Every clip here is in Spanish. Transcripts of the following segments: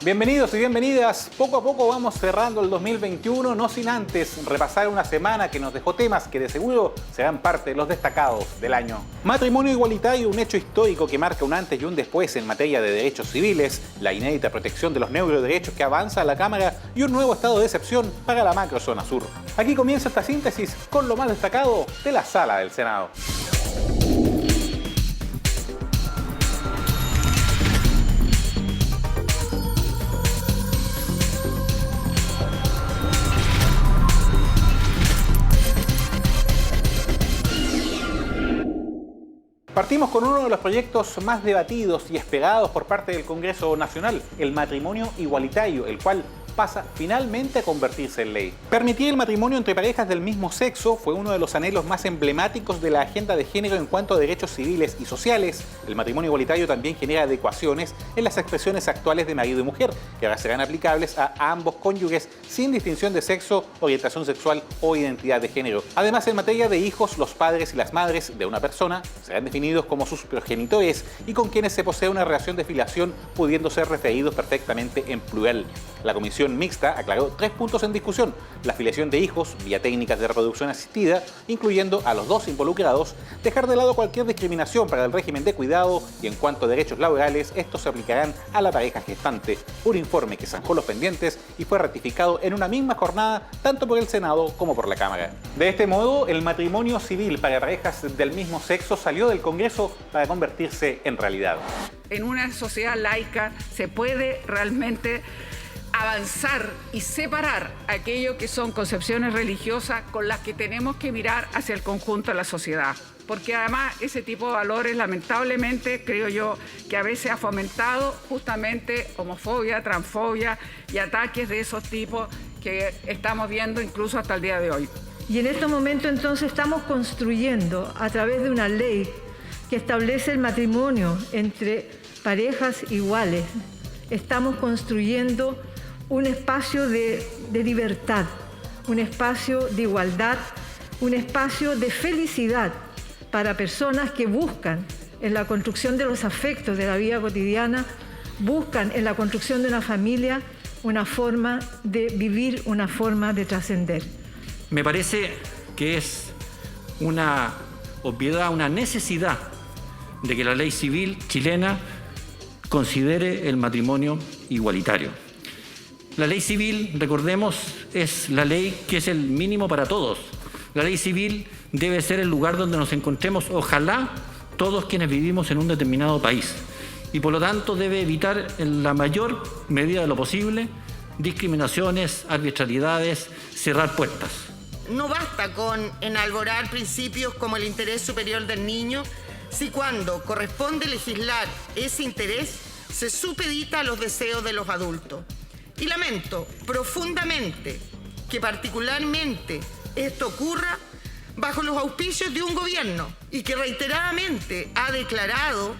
Bienvenidos y bienvenidas. Poco a poco vamos cerrando el 2021, no sin antes repasar una semana que nos dejó temas que de seguro serán parte de los destacados del año. Matrimonio igualitario, un hecho histórico que marca un antes y un después en materia de derechos civiles, la inédita protección de los neuroderechos que avanza a la Cámara y un nuevo estado de excepción para la macrozona sur. Aquí comienza esta síntesis con lo más destacado de la Sala del Senado. Partimos con uno de los proyectos más debatidos y esperados por parte del Congreso Nacional, el matrimonio igualitario, el cual pasa finalmente a convertirse en ley. Permitir el matrimonio entre parejas del mismo sexo fue uno de los anhelos más emblemáticos de la agenda de género en cuanto a derechos civiles y sociales. El matrimonio igualitario también genera adecuaciones en las expresiones actuales de marido y mujer, que ahora serán aplicables a ambos cónyuges sin distinción de sexo, orientación sexual o identidad de género. Además, en materia de hijos, los padres y las madres de una persona serán definidos como sus progenitores y con quienes se posee una relación de filiación, pudiendo ser referidos perfectamente en plural. La Comisión Mixta aclaró 3 puntos en discusión: la filiación de hijos vía técnicas de reproducción asistida, incluyendo a los dos involucrados, dejar de lado cualquier discriminación para el régimen de cuidado y en cuanto a derechos laborales, estos se aplicarán a la pareja gestante. Un informe que zanjó los pendientes y fue ratificado en una misma jornada tanto por el Senado como por la Cámara. De este modo, el matrimonio civil para parejas del mismo sexo salió del Congreso para convertirse en realidad. En una sociedad laica se puede realmente avanzar y separar aquello que son concepciones religiosas con las que tenemos que mirar hacia el conjunto de la sociedad. Porque además ese tipo de valores, lamentablemente, creo yo, que a veces ha fomentado justamente homofobia, transfobia y ataques de esos tipos que estamos viendo incluso hasta el día de hoy. Y en este momento entonces estamos construyendo a través de una ley que establece el matrimonio entre parejas iguales. Estamos construyendo un espacio de libertad, un espacio de igualdad, un espacio de felicidad para personas que buscan en la construcción de los afectos de la vida cotidiana, buscan en la construcción de una familia una forma de vivir, una forma de trascender. Me parece que es una obviedad, una necesidad de que la ley civil chilena considere el matrimonio igualitario. La ley civil, recordemos, es la ley que es el mínimo para todos. La ley civil debe ser el lugar donde nos encontremos, ojalá, todos quienes vivimos en un determinado país. Y por lo tanto debe evitar en la mayor medida de lo posible discriminaciones, arbitrariedades, cerrar puertas. No basta con enalborar principios como el interés superior del niño, si cuando corresponde legislar ese interés se supedita a los deseos de los adultos. Y lamento profundamente que particularmente esto ocurra bajo los auspicios de un gobierno y que reiteradamente ha declarado,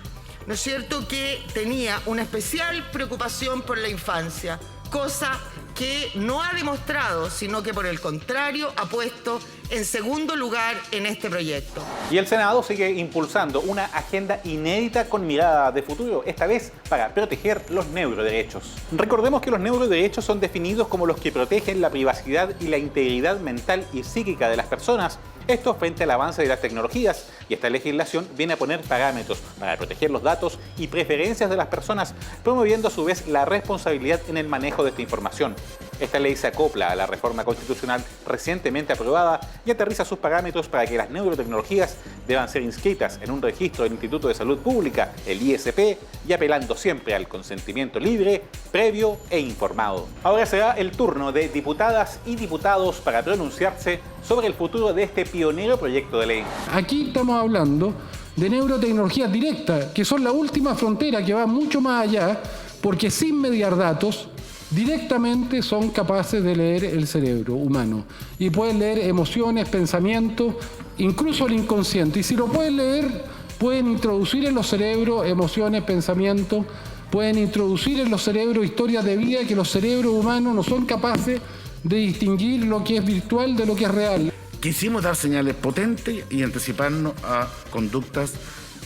¿no es cierto?, que tenía una especial preocupación por la infancia, cosa que no ha demostrado, sino que por el contrario ha puesto en segundo lugar en este proyecto. Y el Senado sigue impulsando una agenda inédita con mirada de futuro, esta vez para proteger los neuroderechos. Recordemos que los neuroderechos son definidos como los que protegen la privacidad y la integridad mental y psíquica de las personas. Esto frente al avance de las tecnologías, y esta legislación viene a poner parámetros para proteger los datos y preferencias de las personas, promoviendo a su vez la responsabilidad en el manejo de esta información. Esta ley se acopla a la reforma constitucional recientemente aprobada y aterriza sus parámetros para que las neurotecnologías deban ser inscritas en un registro del Instituto de Salud Pública, el ISP, y apelando siempre al consentimiento libre, previo e informado. Ahora será el turno de diputadas y diputados para pronunciarse sobre el futuro de este pionero proyecto de ley. Aquí estamos hablando de neurotecnologías directas, que son la última frontera que va mucho más allá, porque sin mediar datos, directamente son capaces de leer el cerebro humano y pueden leer emociones, pensamientos, incluso el inconsciente. Y si lo pueden leer, pueden introducir en los cerebros emociones, pensamientos, pueden introducir en los cerebros historias de vida que los cerebros humanos no son capaces de distinguir lo que es virtual de lo que es real. Quisimos dar señales potentes y anticiparnos a conductas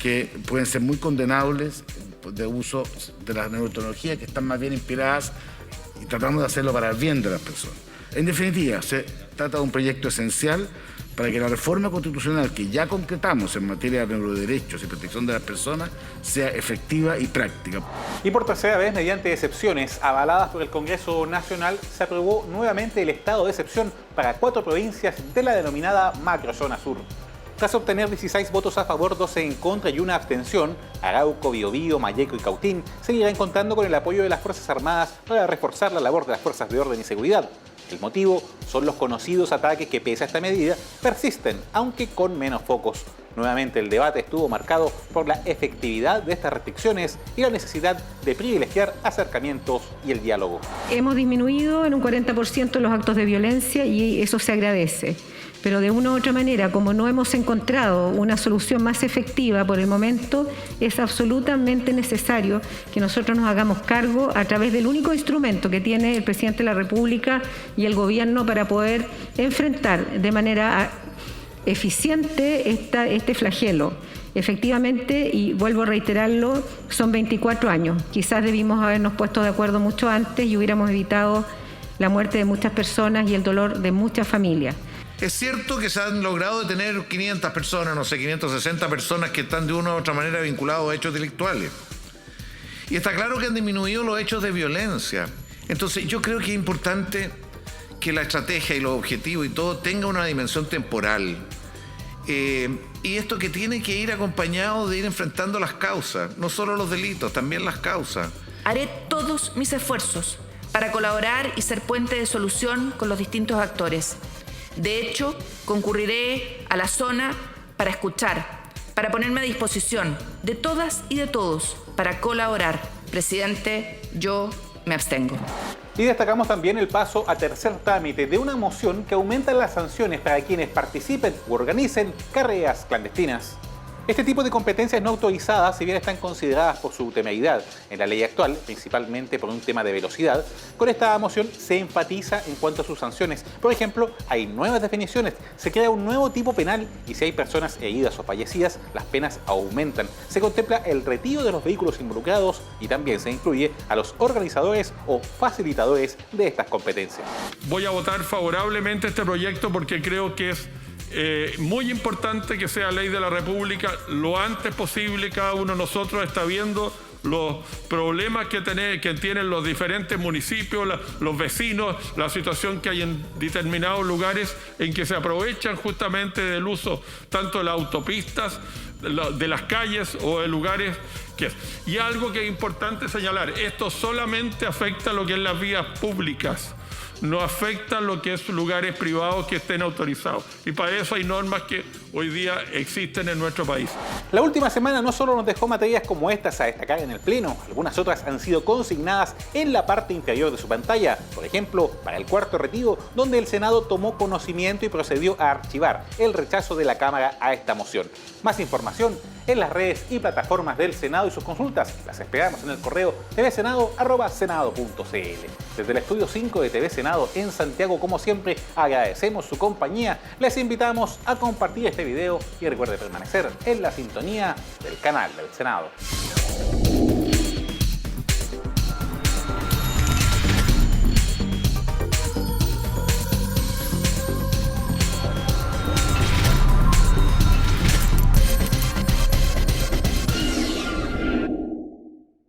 que pueden ser muy condenables de uso de las neurotecnologías que están más bien inspiradas y tratamos de hacerlo para el bien de las personas. En definitiva, se trata de un proyecto esencial para que la reforma constitucional que ya concretamos en materia de neuroderechos y protección de las personas sea efectiva y práctica. Y por tercera vez, mediante excepciones avaladas por el Congreso Nacional, se aprobó nuevamente el estado de excepción para 4 provincias de la denominada Macrozona Sur. Tras obtener 16 votos a favor, 12 en contra y una abstención, Arauco, Biobío, Malleco y Cautín seguirán contando con el apoyo de las Fuerzas Armadas para reforzar la labor de las fuerzas de orden y seguridad. El motivo son los conocidos ataques que, pese a esta medida, persisten, aunque con menos focos. Nuevamente el debate estuvo marcado por la efectividad de estas restricciones y la necesidad de privilegiar acercamientos y el diálogo. Hemos disminuido en un 40% los actos de violencia y eso se agradece. Pero de una u otra manera, como no hemos encontrado una solución más efectiva por el momento, es absolutamente necesario que nosotros nos hagamos cargo a través del único instrumento que tiene el presidente de la República y el gobierno para poder enfrentar de manera eficiente este flagelo. Efectivamente, y vuelvo a reiterarlo, son 24 años. Quizás debimos habernos puesto de acuerdo mucho antes y hubiéramos evitado la muerte de muchas personas y el dolor de muchas familias. Es cierto que se han logrado detener 500 personas, no sé, 560 personas que están de una u otra manera vinculados a hechos delictuales. Y está claro que han disminuido los hechos de violencia. Entonces yo creo que es importante que la estrategia y los objetivos y todo tenga una dimensión temporal. Y esto que tiene que ir acompañado de ir enfrentando las causas, no solo los delitos, también las causas. Haré todos mis esfuerzos para colaborar y ser puente de solución con los distintos actores. De hecho, concurriré a la zona para escuchar, para ponerme a disposición de todas y de todos para colaborar. Presidente, yo me abstengo. Y destacamos también el paso a tercer trámite de una moción que aumenta las sanciones para quienes participen u organicen carreras clandestinas. Este tipo de competencias no autorizadas, si bien están consideradas por su temeridad en la ley actual, principalmente por un tema de velocidad, con esta moción se enfatiza en cuanto a sus sanciones. Por ejemplo, hay nuevas definiciones, se crea un nuevo tipo penal y si hay personas heridas o fallecidas, las penas aumentan. Se contempla el retiro de los vehículos involucrados y también se incluye a los organizadores o facilitadores de estas competencias. Voy a votar favorablemente este proyecto porque creo que es muy importante que sea ley de la República lo antes posible. Cada uno de nosotros está viendo los problemas que tienen los diferentes municipios, los vecinos, la situación que hay en determinados lugares en que se aprovechan justamente del uso tanto de las autopistas, de las calles o de lugares que... Y algo que es importante señalar, esto solamente afecta lo que es las vías públicas, no afecta lo que es lugares privados que estén autorizados. Y para eso hay normas que hoy día existen en nuestro país. La última semana no solo nos dejó materias como estas a destacar en el Pleno, algunas otras han sido consignadas en la parte inferior de su pantalla. Por ejemplo, para el cuarto retiro, donde el Senado tomó conocimiento y procedió a archivar el rechazo de la Cámara a esta moción. Más información en las redes y plataformas del Senado y sus consultas. Las esperamos en el correo tvsenado@senado.cl. Desde el estudio 5 de TV Senado en Santiago, como siempre, agradecemos su compañía. Les invitamos a compartir este video y recuerde permanecer en la sintonía del canal del Senado.